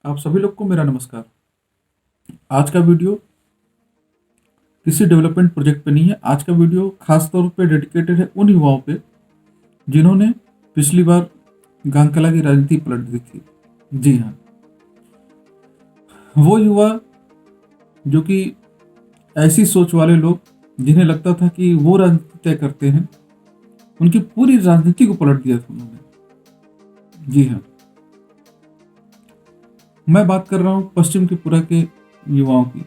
आप सभी लोग को मेरा नमस्कार। आज का वीडियो किसी डेवलपमेंट प्रोजेक्ट पे नहीं है। आज का वीडियो खास तौर पे डेडिकेटेड है उन युवाओं पे जिन्होंने पिछली बार गांगकला की राजनीति पलट दी थी। जी हाँ, वो युवा जो कि ऐसी सोच वाले लोग जिन्हें लगता था कि वो राजनीति तय करते हैं, उनकी पूरी राजनीति को पलट दिया था उन्होंने। जी हाँ, मैं बात कर रहा हूँ पश्चिम त्रिपुरा के युवाओं की।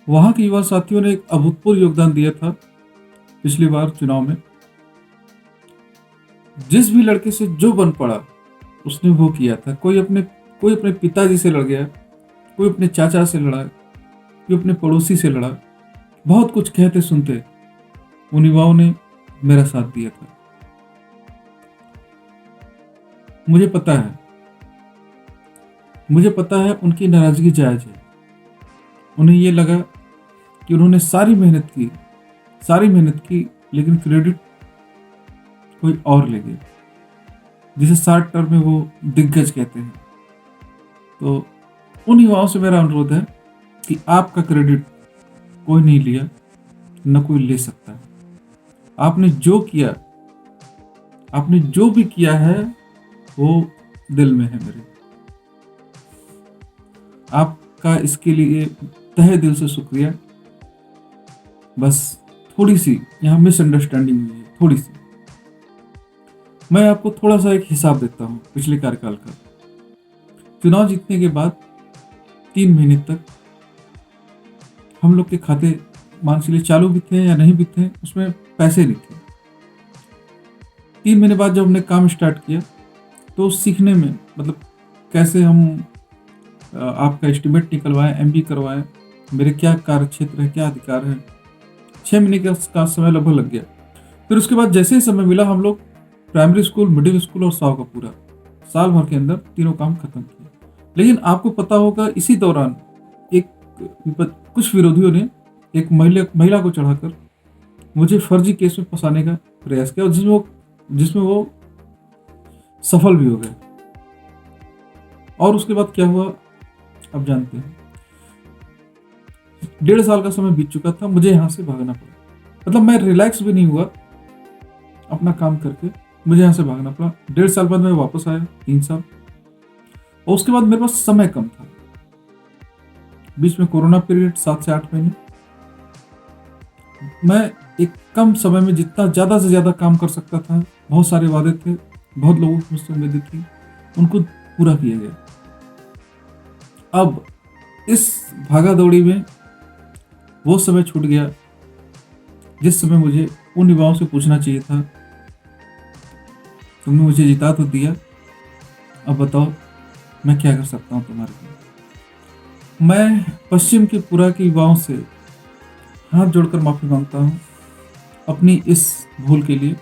वहां के युवा साथियों ने एक अभूतपूर्व योगदान दिया था पिछली बार चुनाव में। जिस भी लड़के से जो बन पड़ा उसने वो किया था। कोई अपने पिताजी से लड़ गया, कोई अपने चाचा से लड़ा, कोई अपने पड़ोसी से लड़ा। बहुत कुछ कहते सुनते उन युवाओं ने मेरा साथ दिया था। मुझे पता है उनकी नाराजगी जायज है। उन्हें ये लगा कि उन्होंने सारी मेहनत की, लेकिन क्रेडिट कोई और ले गया, जिसे शॉर्ट टर्म में वो दिग्गज कहते हैं। तो उन युवाओं से मेरा अनुरोध है कि आपका क्रेडिट कोई नहीं लिया, न कोई ले सकता है। आपने जो भी किया है वो दिल में है मेरे। आपका इसके लिए तहे दिल से शुक्रिया। बस थोड़ी सी यहाँ मिसअंडरस्टैंडिंग हुई है, थोड़ी सी। मैं आपको थोड़ा सा एक हिसाब देता हूँ पिछले कार्यकाल का। चुनाव जीतने के बाद 3 महीने तक हम लोग के खाते मान के लिए चालू भी थे या नहीं भी थे, उसमें पैसे नहीं थे। 3 महीने बाद जब हमने काम स्टार्ट किया तो सीखने में, मतलब कैसे हम आपका एस्टिमेट निकलवाएं, एमबी करवाएं, मेरे क्या कार्य क्षेत्र है, क्या अधिकार है। 6 महीने का समय लगभग लग गया। फिर उसके बाद जैसे ही समय मिला हम लोग प्राइमरी स्कूल, मिडिल स्कूल और 100 का पूरा साल भर के अंदर तीनों काम खत्म किए। लेकिन आपको पता होगा इसी दौरान कुछ विरोधियों ने एक महिला को चढ़ाकर मुझे फर्जी केस में फंसाने का प्रयास किया, और जिसमें वो सफल भी हो गए। और उसके बाद क्या हुआ अब जानते हैं। 1.5 साल का समय बीत चुका था, मुझे यहाँ से भागना पड़ा। मतलब मैं रिलैक्स भी नहीं हुआ अपना काम करके, मुझे यहाँ से भागना पड़ा। 1.5 साल बाद मैं वापस आया, 3 साल। और उसके बाद मेरे पास समय कम था। बीच में कोरोना पीरियड 7 से 8 महीने। मैं एक कम समय में जितना ज्यादा से ज्यादा काम कर सकता था, बहुत सारे वादे थे, बहुत लोगों की मुझसे उम्मीदें थी, उनको पूरा किया गया। अब इस भागा दौड़ी में वो समय छूट गया जिस समय मुझे उन युवाओं से पूछना चाहिए था, तुमने मुझे जिता तो दिया, अब बताओ मैं क्या कर सकता हूं तुम्हारे लिए। मैं पश्चिम त्रिपुरा के युवाओं से हाथ जोड़कर माफी मांगता हूं अपनी इस भूल के लिए।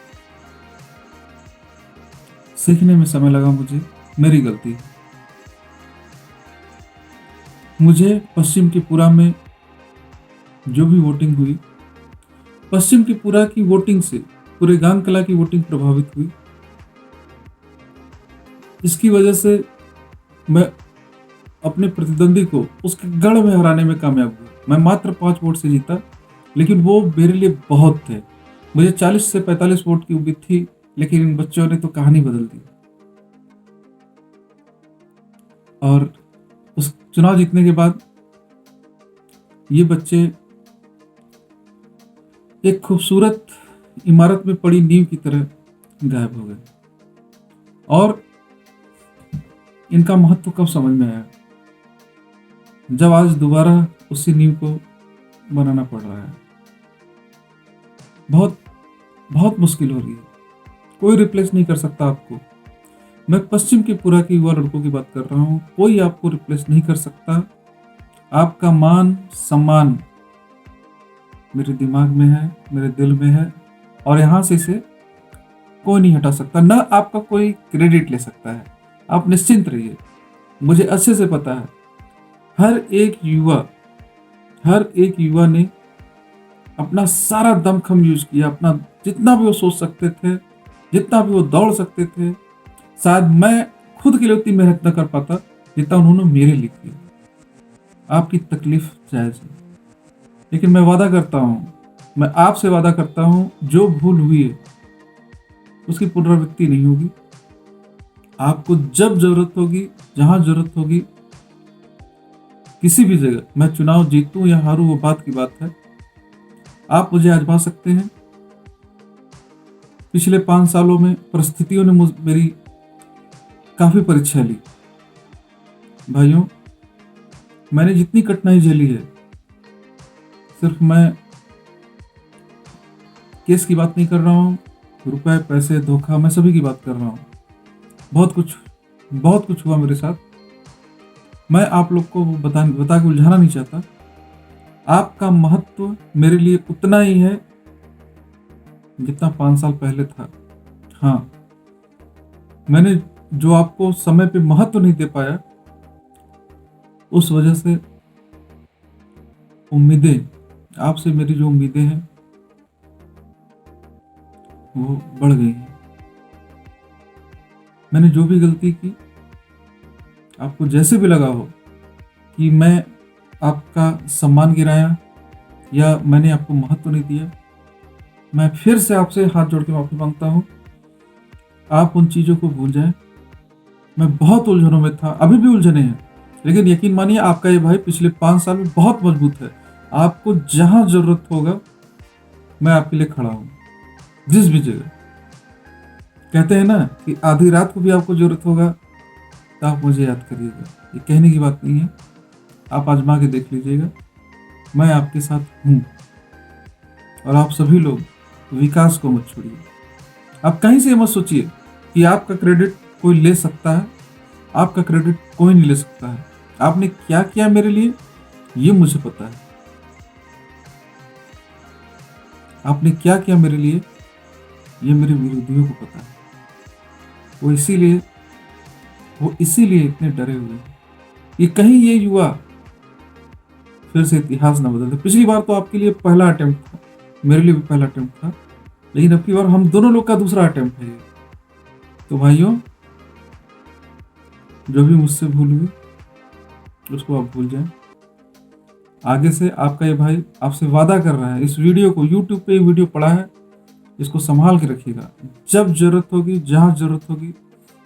सीखने में समय लगा मुझे, मेरी गलती है। मुझे पश्चिम त्रिपुरा में जो भी वोटिंग हुई, पश्चिम त्रिपुरा की वोटिंग से पूरे गांगकला की वोटिंग प्रभावित हुई। इसकी वजह से मैं अपने प्रतिद्वंदी को उसके गढ़ में हराने में कामयाब हुआ। मैं मात्र 5 वोट से जीता, लेकिन वो मेरे लिए बहुत थे। मुझे 40 से 45 वोट की उम्मीद थी, लेकिन इन बच्चों ने तो कहानी बदल दी। और उस चुनाव जीतने के बाद ये बच्चे एक खूबसूरत इमारत में पड़ी नींव की तरह गायब हो गए। और इनका महत्व कब समझ में आया, जब आज दोबारा उसी नींव को बनाना पड़ रहा है। बहुत बहुत मुश्किल हो रही है, कोई रिप्लेस नहीं कर सकता आपको। मैं पश्चिम त्रिपुरा के युवा लड़कों की बात कर रहा हूँ, कोई आपको रिप्लेस नहीं कर सकता। आपका मान सम्मान मेरे दिमाग में है, मेरे दिल में है, और यहाँ से इसे कोई नहीं हटा सकता, ना आपका कोई क्रेडिट ले सकता है। आप निश्चिंत रहिए, मुझे अच्छे से पता है हर एक युवा ने अपना सारा दमखम यूज किया, अपना जितना भी वो सोच सकते थे, जितना भी वो दौड़ सकते थे। शायद मैं खुद के लिए उतनी मेहनत न कर पाता, जितना उन्होंने मेरे लिए किया। आपकी तकलीफ जायज़ है, लेकिन मैं वादा करता हूँ, मैं आपसे वादा करता हूँ, जो भूल हुई है उसकी पुनरावृत्ति नहीं होगी। आपको जब जरूरत होगी, जहां जरूरत होगी, किसी भी जगह, मैं चुनाव जीतूं या हारूं वो बात की बात है, आप मुझे आजमा सकते हैं। पिछले 5 सालों में परिस्थितियों ने मेरी काफी परीक्षा ली। भाइयों, मैंने जितनी कठिनाई झेली है, सिर्फ मैं केस की बात नहीं कर रहा हूँ, रुपए पैसे धोखा, मैं सभी की बात कर रहा हूँ। बहुत कुछ हुआ मेरे साथ। मैं आप लोग को बता के उलझाना नहीं चाहता। आपका महत्व मेरे लिए उतना ही है जितना 5 साल पहले था। हाँ, मैंने जो आपको समय पे महत्व नहीं दे पाया, उस वजह से उम्मीदें, आपसे मेरी जो उम्मीदें हैं वो बढ़ गई हैं। मैंने जो भी गलती की, आपको जैसे भी लगा हो कि मैं आपका सम्मान गिराया या मैंने आपको महत्व नहीं दिया, मैं फिर से आपसे हाथ जोड़ के माफी मांगता हूँ। आप उन चीजों को भूल जाएं। मैं बहुत उलझनों में था, अभी भी उलझने हैं, लेकिन यकीन मानिए आपका ये भाई पिछले 5 साल में बहुत मजबूत है। आपको जहां जरूरत होगा, मैं आपके लिए खड़ा हूं, जिस भी जगह। कहते हैं ना कि आधी रात को भी आपको जरूरत होगा तो आप मुझे याद करिएगा। ये कहने की बात नहीं है, आप आजमा के देख लीजिएगा। मैं आपके साथ हूं। और आप सभी लोग विकास को मत छोड़िए। आप कहीं से मत सोचिए कि आपका क्रेडिट कोई ले सकता है। आपका क्रेडिट कोई नहीं ले सकता है। आपने क्या किया मेरे लिए, ये मुझे पता है। आपने क्या किया मेरे लिए, ये मेरे विरोधियों को पता है। वो इसीलिए इतने डरे हुए हैं कि कहीं ये युवा फिर से इतिहास न बदल दे। पिछली बार तो आपके लिए पहला अटेम्प्ट था, मेरे लिए भी पहला अटेम्प्ट था, लेकिन अब की बार हम दोनों लोग का दूसरा अटेम्प्ट है ये। तो भाइयों, जो भी मुझसे भूल हुई उसको आप भूल जाएं। आगे से आपका ये भाई आपसे वादा कर रहा है, इस वीडियो को, यूट्यूब पे वीडियो पड़ा है, इसको संभाल के रखिएगा। जब जरूरत होगी, जहां जरूरत होगी,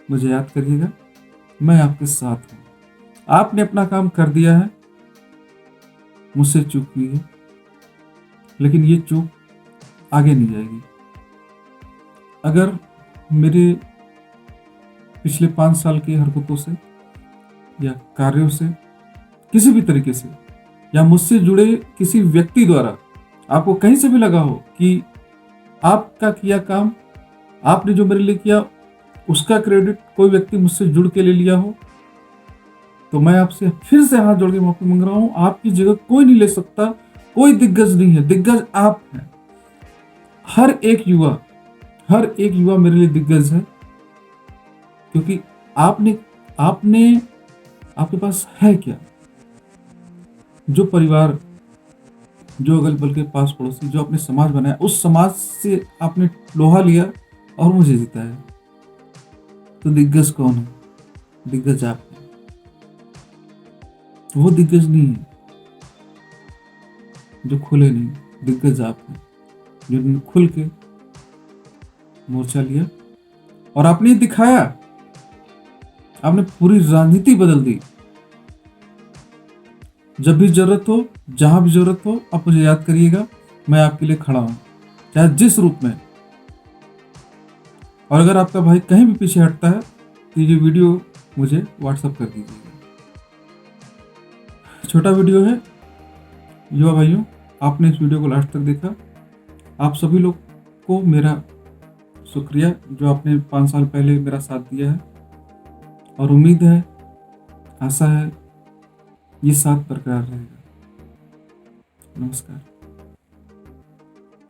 मुझे याद करिएगा। मैं आपके साथ हूं। आपने अपना काम कर दिया है, मुझसे चूक हुई है, लेकिन ये चूक आगे नहीं जाएगी। अगर मेरे पिछले 5 साल की हरकतों से या कार्यों से, किसी भी तरीके से, या मुझसे जुड़े किसी व्यक्ति द्वारा आपको कहीं से भी लगा हो कि आपका किया काम, आपने जो मेरे लिए किया, उसका क्रेडिट कोई व्यक्ति मुझसे जुड़ के ले लिया हो, तो मैं आपसे फिर से हाथ जोड़ के माफी मांग रहा हूं। आपकी जगह कोई नहीं ले सकता, कोई दिग्गज नहीं है, दिग्गज आप हैं। हर एक युवा मेरे लिए दिग्गज है, क्योंकि आपने आपके पास है क्या? जो परिवार, जो अगल बगल के पास पड़ोसी, जो आपने समाज बनाया, उस समाज से आपने लोहा लिया और मुझे जिताया। तो दिग्गज कौन है? दिग्गज आप हैं। वो दिग्गज नहीं है जो खुले नहीं, दिग्गज आप हैं जिन्होंने खुल के मोर्चा लिया और आपने दिखाया। आपने पूरी राजनीति बदल दी। जब भी जरूरत हो, जहां भी जरूरत हो, आप मुझे याद करिएगा। मैं आपके लिए खड़ा हूं, चाहे जिस रूप में। और अगर आपका भाई कहीं भी पीछे हटता है तो ये वीडियो मुझे व्हाट्सएप कर दीजिएगा। छोटा वीडियो है। युवा भाइयों, आपने इस वीडियो को लास्ट तक देखा। आप सभी लोग को मेरा शुक्रिया, जो आपने 5 साल पहले मेरा साथ दिया है। और उम्मीद है, आशा है, ये साथ बरकरार रहेगा। नमस्कार।